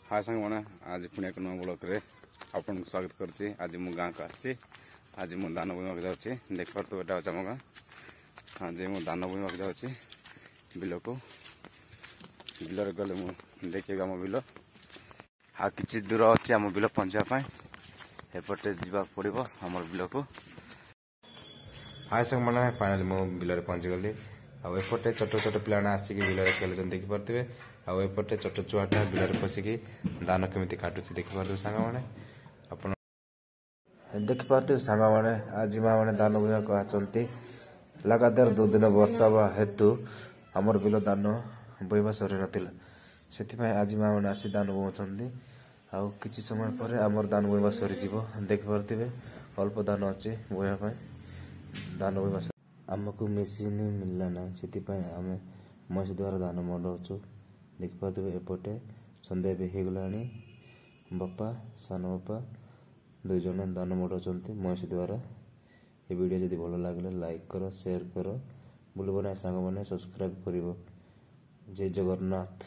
हाय सांग मैंने आज पुणे एक नुआ ब्लॉक रे आपन स्वागत करछि। आज मु गाँ को आछि। आज मु दान बुइमा जाउछि। देख पारतो एटा अछि हम गाँ। आज मु दान बुइमा जाउछि बिल को। बिल रे गले मु देखिएगा मो बिल आ किछि दूर अछि हम बिल पहुंचा पाए एपटे जिबा पड़िबो हमर बिल को। हाय संग मैंने फाइनली मो बिल रे पहुंच गली। आउ एपटे छोट छोट पिलाना आसिक बिल रे खेलुछन देखि पारथिबे। आउ एपटे छोट छुआटा बिल रे पसिकी दान केमिति काटुछि देखि पारथिबे सांगा माने। आपण देखि पारथिबे सांगा माने आज मा माने दान बुइमा को आचंती। लगातार 2 दिन वर्षा बा हेतु हमर बिल दान बुइमा सरे नथिला। सेति पय आज मा माने आसी दान बुइछंती। आउ किछि समय परे हमर दान बुइमा सरी जीवो देखि पारथिबे। अल्प दान अछि बुइमा पय दान बुइमा हमको मेसिन मिलला ना सेति पय हमें मस द्वारा दान मंडौछु देखि पारथिबे। एपटे संध्या भी हे गलानी। बापा सान बापा 2 जन दान मंडौछंती मस द्वारा। ए वीडियो जदि भलो लागले लाइक करो शेयर करो भूलबो ना सांग माने सब्सक्राइब करिवो। जय जगन्नाथ।